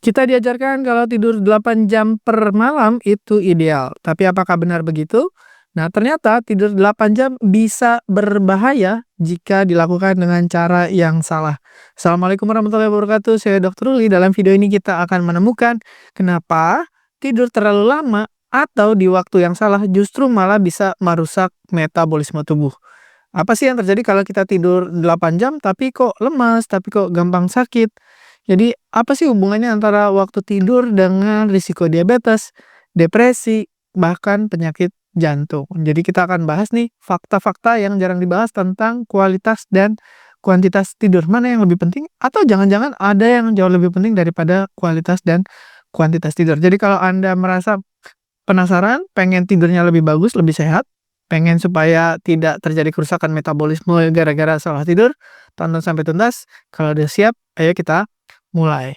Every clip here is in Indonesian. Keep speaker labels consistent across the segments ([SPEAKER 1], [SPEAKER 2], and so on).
[SPEAKER 1] Kita diajarkan kalau tidur 8 jam per malam itu ideal. Tapi apakah benar begitu? Nah, ternyata tidur 8 jam bisa berbahaya jika dilakukan dengan cara yang salah. Assalamualaikum warahmatullahi wabarakatuh. Saya Dr. Ruli. Dalam video ini kita akan menemukan kenapa tidur terlalu lama atau di waktu yang salah justru malah bisa merusak metabolisme tubuh. Apa sih yang terjadi kalau kita tidur 8 jam tapi kok lemas, tapi kok gampang sakit? Jadi, apa sih hubungannya antara waktu tidur dengan risiko diabetes, depresi, bahkan penyakit jantung? Jadi kita akan bahas nih fakta-fakta yang jarang dibahas tentang kualitas dan kuantitas tidur. Mana yang lebih penting? Atau jangan-jangan ada yang jauh lebih penting daripada kualitas dan kuantitas tidur. Jadi kalau Anda merasa penasaran, pengen tidurnya lebih bagus, lebih sehat, pengen supaya tidak terjadi kerusakan metabolisme gara-gara salah tidur, tonton sampai tuntas. Kalau udah siap, ayo kita mulai.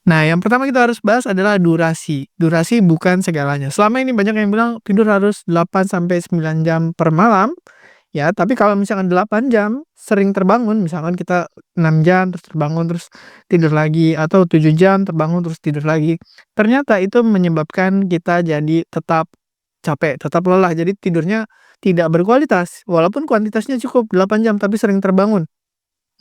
[SPEAKER 1] Nah, yang pertama kita harus bahas adalah durasi. Durasi bukan segalanya. Selama ini banyak yang bilang tidur harus 8-9 jam per malam. Ya, tapi kalau misalkan 8 jam sering terbangun, misalkan kita 6 jam terus terbangun terus tidur lagi, atau 7 jam terbangun terus tidur lagi. Ternyata itu menyebabkan kita jadi tetap capek, tetap lelah. Jadi tidurnya tidak berkualitas. Walaupun kuantitasnya cukup 8 jam tapi sering terbangun.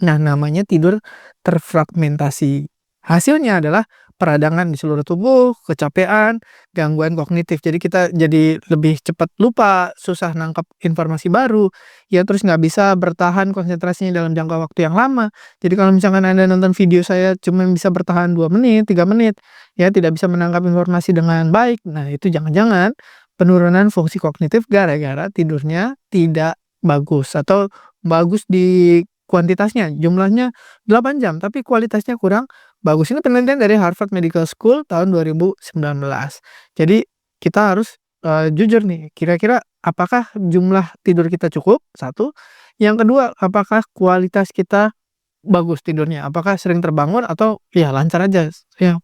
[SPEAKER 1] Nah, namanya tidur terfragmentasi. Hasilnya adalah peradangan di seluruh tubuh, kecapean, gangguan kognitif. Jadi kita jadi lebih cepat lupa, susah nangkep informasi baru, ya terus nggak bisa bertahan konsentrasinya dalam jangka waktu yang lama. Jadi kalau misalkan Anda nonton video saya cuma bisa bertahan 2 menit, 3 menit, ya tidak bisa menangkap informasi dengan baik. Nah, itu jangan-jangan penurunan fungsi kognitif gara-gara tidurnya tidak bagus atau bagus di kuantitasnya, jumlahnya 8 jam, tapi kualitasnya kurang bagus. Ini penelitian dari Harvard Medical School tahun 2019. Jadi kita harus jujur nih, kira-kira apakah jumlah tidur kita cukup? Satu. Yang kedua, apakah kualitas kita bagus tidurnya? Apakah sering terbangun atau ya lancar aja? Ya.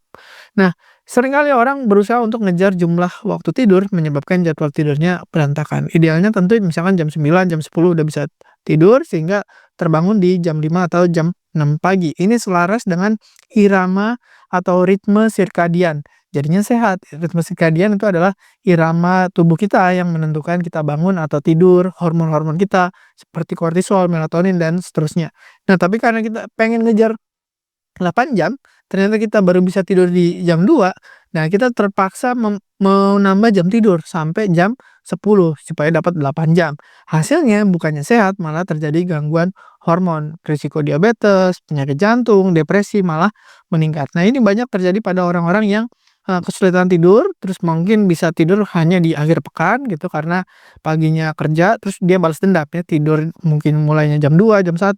[SPEAKER 1] Nah, seringkali orang berusaha untuk ngejar jumlah waktu tidur menyebabkan jadwal tidurnya berantakan. Idealnya tentu misalkan jam 9, jam 10 udah bisa tidur sehingga terbangun di jam 5 atau jam 6 pagi. Ini selaras dengan irama atau ritme sirkadian. Jadinya sehat. Ritme sirkadian itu adalah irama tubuh kita yang menentukan kita bangun atau tidur, hormon-hormon kita seperti kortisol, melatonin, dan seterusnya. Nah, tapi karena kita pengen ngejar 8 jam, ternyata kita baru bisa tidur di jam 2, nah kita terpaksa menambah jam tidur sampai jam 10 supaya dapat 8 jam. Hasilnya bukannya sehat, malah terjadi gangguan hormon, risiko diabetes, penyakit jantung, depresi malah meningkat. Nah, ini banyak terjadi pada orang-orang yang kesulitan tidur, terus mungkin bisa tidur hanya di akhir pekan gitu karena paginya kerja, terus dia balas dendam ya, tidur mungkin mulainya jam 2, jam 1,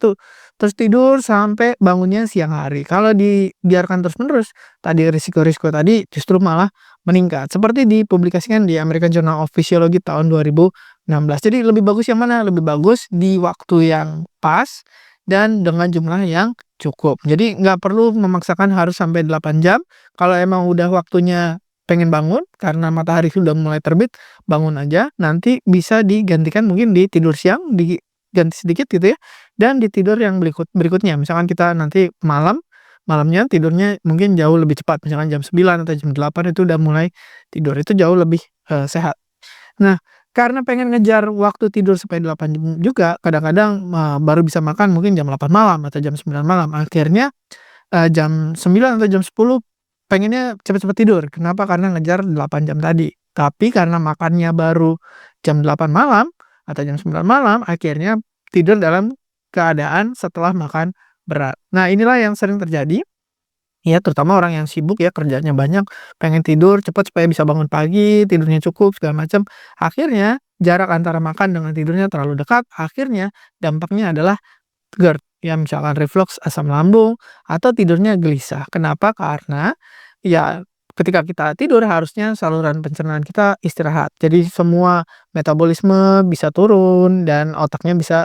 [SPEAKER 1] terus tidur sampai bangunnya siang hari. Kalau dibiarkan terus-menerus, tadi risiko-risiko tadi justru malah meningkat. Seperti dipublikasikan di American Journal of Physiology tahun 2016. Jadi lebih bagus yang mana? Lebih bagus di waktu yang pas dan dengan jumlah yang cukup. Jadi nggak perlu memaksakan harus sampai 8 jam. Kalau emang udah waktunya pengen bangun karena matahari sudah mulai terbit, bangun aja. Nanti bisa digantikan mungkin di tidur siang, diganti sedikit gitu ya. Dan di tidur yang berikutnya. Misalkan kita nanti malamnya tidurnya mungkin jauh lebih cepat. Misalkan jam 9 atau jam 8 itu udah mulai tidur. Itu jauh lebih sehat. Nah, karena pengen ngejar waktu tidur supaya 8 jam juga, kadang-kadang baru bisa makan mungkin jam 8 malam atau jam 9 malam. Akhirnya jam 9 atau jam 10 pengennya cepet-cepet tidur. Kenapa? Karena ngejar 8 jam tadi. Tapi karena makannya baru jam 8 malam atau jam 9 malam, akhirnya tidur dalam keadaan setelah makan berat. Nah, inilah yang sering terjadi. Ya, terutama orang yang sibuk ya, kerjanya banyak, pengen tidur cepat supaya bisa bangun pagi, tidurnya cukup, segala macam. Akhirnya, jarak antara makan dengan tidurnya terlalu dekat, akhirnya dampaknya adalah GERD, ya misalkan reflux asam lambung, atau tidurnya gelisah. Kenapa? Karena, ya ketika kita tidur harusnya saluran pencernaan kita istirahat. Jadi semua metabolisme bisa turun dan otaknya bisa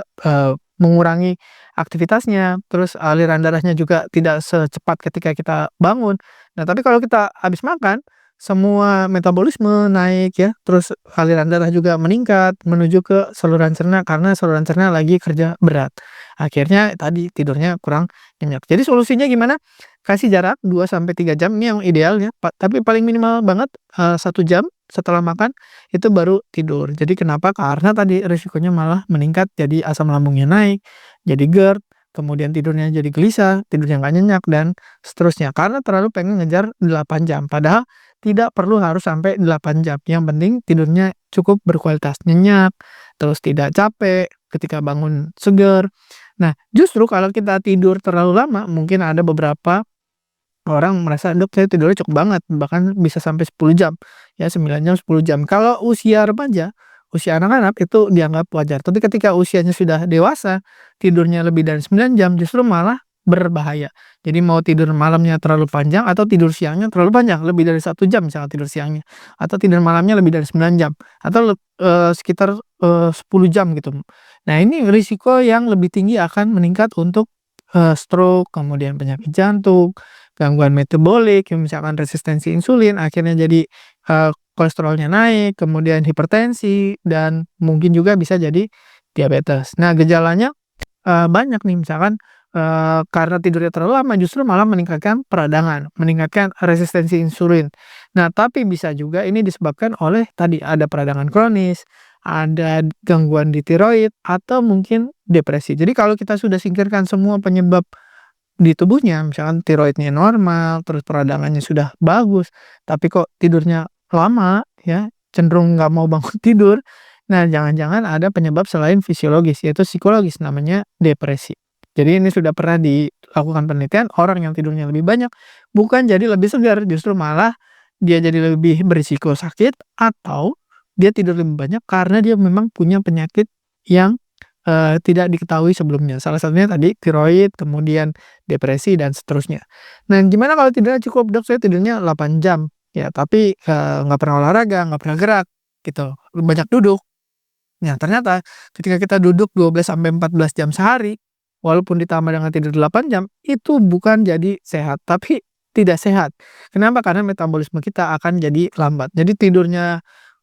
[SPEAKER 1] mengurangi aktivitasnya, terus aliran darahnya juga tidak secepat ketika kita bangun. Nah, tapi kalau kita habis makan, semua metabolisme naik ya, terus aliran darah juga meningkat menuju ke saluran cerna karena saluran cerna lagi kerja berat. Akhirnya tadi tidurnya kurang nyenyak. Jadi solusinya gimana? Kasih jarak 2 sampai 3 jam ini yang idealnya, tapi paling minimal banget 1 jam setelah makan itu baru tidur. Jadi kenapa? Karena tadi risikonya malah meningkat, jadi asam lambungnya naik, jadi GERD, kemudian tidurnya jadi gelisah, tidurnya nggak nyenyak, dan seterusnya. Karena terlalu pengen ngejar 8 jam, padahal tidak perlu harus sampai 8 jam. Yang penting tidurnya cukup berkualitas, nyenyak, terus tidak capek, ketika bangun seger. Nah, justru kalau kita tidur terlalu lama, mungkin ada beberapa orang merasa, "Dok, saya tidurnya cukup banget, bahkan bisa sampai 10 jam, ya 9 jam, 10 jam." Kalau usia remaja, usia anak-anak itu dianggap wajar. Tapi ketika usianya sudah dewasa, tidurnya lebih dari 9 jam justru malah berbahaya. Jadi mau tidur malamnya terlalu panjang atau tidur siangnya terlalu panjang, lebih dari 1 jam misalnya tidur siangnya, atau tidur malamnya lebih dari 9 jam, atau sekitar 10 jam gitu. Nah, ini risiko yang lebih tinggi akan meningkat untuk stroke, kemudian penyakit jantung, gangguan metabolik, misalkan resistensi insulin, akhirnya jadi kolesterolnya naik, kemudian hipertensi, dan mungkin juga bisa jadi diabetes. Nah, gejalanya banyak nih, misalkan karena tidurnya terlalu lama justru malah meningkatkan peradangan, meningkatkan resistensi insulin. Nah, tapi bisa juga ini disebabkan oleh tadi ada peradangan kronis, ada gangguan di tiroid, atau mungkin depresi. Jadi kalau kita sudah singkirkan semua penyebab di tubuhnya, misalkan tiroidnya normal, terus peradangannya sudah bagus, tapi kok tidurnya lama ya, cenderung nggak mau bangun tidur. Nah, jangan-jangan ada penyebab selain fisiologis, yaitu psikologis, namanya depresi. Jadi ini sudah pernah dilakukan penelitian, orang yang tidurnya lebih banyak bukan jadi lebih segar, justru malah dia jadi lebih berisiko sakit, atau dia tidur lebih banyak karena dia memang punya penyakit yang tidak diketahui sebelumnya. Salah satunya tadi tiroid, kemudian depresi, dan seterusnya. Nah, gimana kalau tidurnya cukup, "Dok, saya tidurnya 8 jam." Ya, tapi nggak pernah olahraga, nggak pernah gerak, gitu, banyak duduk. Nah, ternyata ketika kita duduk 12 sampai 14 jam sehari, walaupun ditambah dengan tidur 8 jam, itu bukan jadi sehat, tapi tidak sehat. Kenapa? Karena metabolisme kita akan jadi lambat. Jadi tidurnya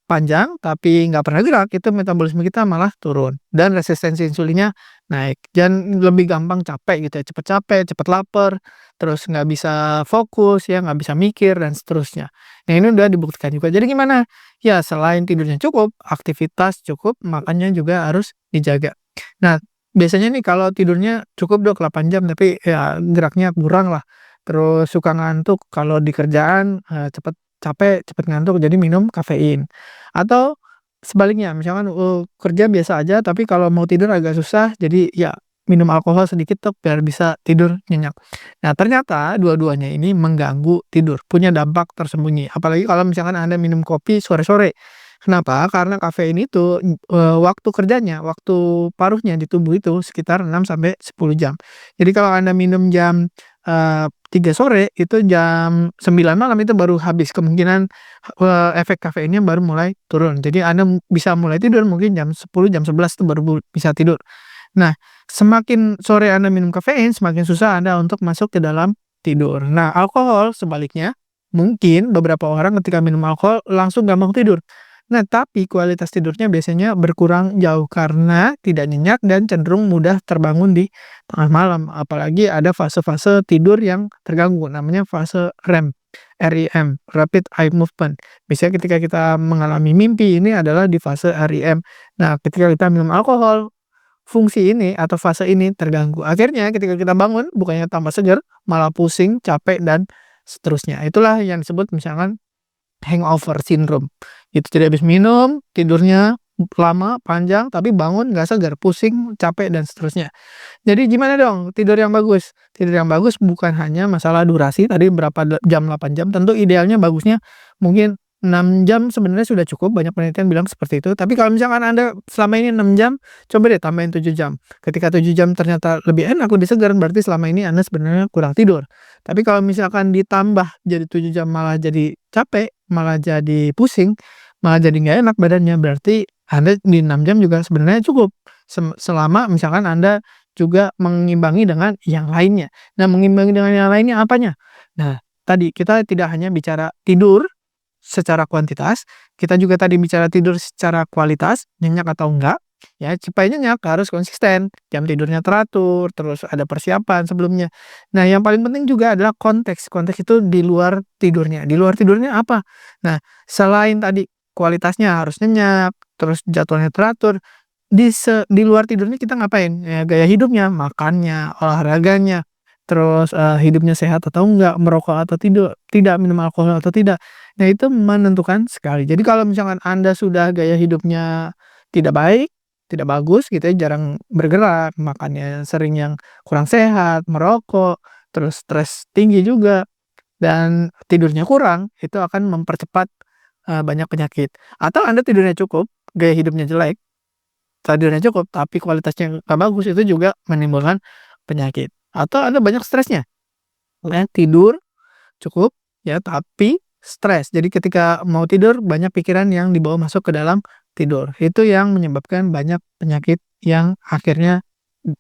[SPEAKER 1] panjang, tapi nggak pernah gerak, itu metabolisme kita malah turun, dan resistensi insulinnya naik, dan lebih gampang capek gitu ya, cepet capek, cepet lapar, terus nggak bisa fokus ya, nggak bisa mikir, dan seterusnya. Nah, ini udah dibuktikan juga. Jadi gimana? Ya, selain tidurnya cukup, aktivitas cukup, makannya juga harus dijaga. Nah, biasanya nih kalau tidurnya cukup, Dok, 8 jam, tapi ya geraknya kurang lah, terus suka ngantuk kalau di kerjaan, cepet capek, cepet ngantuk, jadi minum kafein. Atau sebaliknya, misalkan, kerja biasa aja, tapi kalau mau tidur agak susah, jadi ya minum alkohol sedikit tuh biar bisa tidur nyenyak. Nah, ternyata dua-duanya ini mengganggu tidur, punya dampak tersembunyi. Apalagi kalau misalkan Anda minum kopi sore-sore. Kenapa? Karena kafein itu, waktu kerjanya, waktu paruhnya di tubuh itu sekitar 6 sampai 10 jam. Jadi kalau Anda minum jam 3 sore, itu jam 9 malam itu baru habis, kemungkinan efek kafeinnya baru mulai turun. Jadi Anda bisa mulai tidur mungkin jam 10, jam 11 itu baru bisa tidur. Nah, semakin sore Anda minum kafein, semakin susah Anda untuk masuk ke dalam tidur. Nah, alkohol sebaliknya, mungkin beberapa orang ketika minum alkohol langsung gampang tidur. Nah, tapi kualitas tidurnya biasanya berkurang jauh karena tidak nyenyak dan cenderung mudah terbangun di tengah malam. Apalagi ada fase-fase tidur yang terganggu, namanya fase REM, REM, Rapid Eye Movement. Biasanya ketika kita mengalami mimpi, ini adalah di fase REM. Nah, ketika kita minum alkohol, fungsi ini atau fase ini terganggu. Akhirnya ketika kita bangun, bukannya tambah segar, malah pusing, capek, dan seterusnya. Itulah yang disebut misalkan hangover syndrome. Itu jadi habis minum, tidurnya lama, panjang, tapi bangun nggak segar, pusing, capek, dan seterusnya. Jadi gimana dong tidur yang bagus? Tidur yang bagus bukan hanya masalah durasi, tadi berapa jam, 8 jam, tentu idealnya bagusnya mungkin 6 jam sebenarnya sudah cukup, banyak penelitian bilang seperti itu. Tapi kalau misalkan Anda selama ini 6 jam, coba deh tambahin 7 jam. Ketika 7 jam ternyata lebih enak, lebih segar, berarti selama ini Anda sebenarnya kurang tidur. Tapi kalau misalkan ditambah jadi 7 jam malah jadi capek, malah jadi pusing, malah jadi nggak enak badannya, berarti Anda di 6 jam juga sebenarnya cukup. Selama misalkan Anda juga mengimbangi dengan yang lainnya. Nah, mengimbangi dengan yang lainnya apanya? Nah, tadi kita tidak hanya bicara tidur, secara kuantitas, kita juga tadi bicara tidur secara kualitas, nyenyak atau enggak. Ya, supaya nyenyak harus konsisten, jam tidurnya teratur, terus ada persiapan sebelumnya. Nah, yang paling penting juga adalah konteks. Konteks itu di luar tidurnya. Di luar tidurnya apa? Nah, selain tadi kualitasnya harus nyenyak, terus jadwalnya teratur, di luar tidurnya kita ngapain? Ya, gaya hidupnya, makannya, olahraganya, terus hidupnya sehat atau enggak, merokok atau tidak, minum alkohol atau tidak. Nah, itu menentukan sekali. Jadi kalau misalkan Anda sudah gaya hidupnya tidak baik, tidak bagus gitu ya, jarang bergerak, makannya sering yang kurang sehat, merokok, terus stres tinggi juga, dan tidurnya kurang, itu akan mempercepat banyak penyakit. Atau Anda tidurnya cukup, gaya hidupnya jelek, tidurnya cukup, tapi kualitasnya nggak bagus, itu juga menimbulkan penyakit. Atau Anda banyak stresnya, ya, tidur cukup, ya, tapi stres. Jadi ketika mau tidur, banyak pikiran yang dibawa masuk ke dalam tidur. Itu yang menyebabkan banyak penyakit yang akhirnya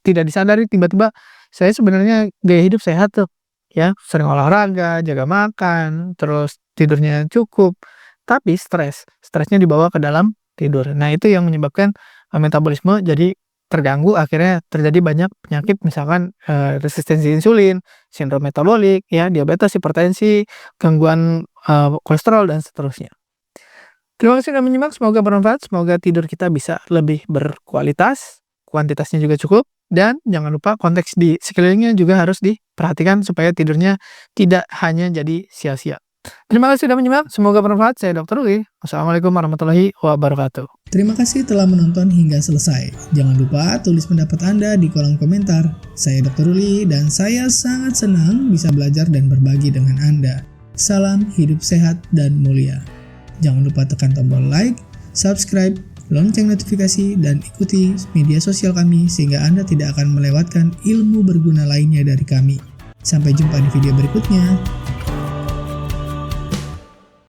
[SPEAKER 1] tidak disadari, tiba-tiba saya sebenarnya gaya hidup sehat tuh, ya, sering olahraga, jaga makan, terus tidurnya cukup, tapi stresnya dibawa ke dalam tidur. Nah, itu yang menyebabkan metabolisme jadi terganggu, akhirnya terjadi banyak penyakit, misalkan resistensi insulin, sindrom metabolik, ya, diabetes, hipertensi, gangguan kolesterol, dan seterusnya. Terima kasih sudah menyimak, semoga bermanfaat, semoga tidur kita bisa lebih berkualitas, kuantitasnya juga cukup, dan jangan lupa konteks di sekelilingnya juga harus diperhatikan supaya tidurnya tidak hanya jadi sia-sia. Terima kasih sudah menyimak, semoga bermanfaat. Saya Dr. Uli. Wassalamualaikum warahmatullahi wabarakatuh.
[SPEAKER 2] Terima kasih telah menonton hingga selesai. Jangan lupa tulis pendapat Anda di kolom komentar. Saya Dr. Uli dan saya sangat senang bisa belajar dan berbagi dengan Anda. Salam hidup sehat dan mulia. Jangan lupa tekan tombol like, subscribe, lonceng notifikasi, dan ikuti media sosial kami sehingga Anda tidak akan melewatkan ilmu berguna lainnya dari kami. Sampai jumpa di video berikutnya.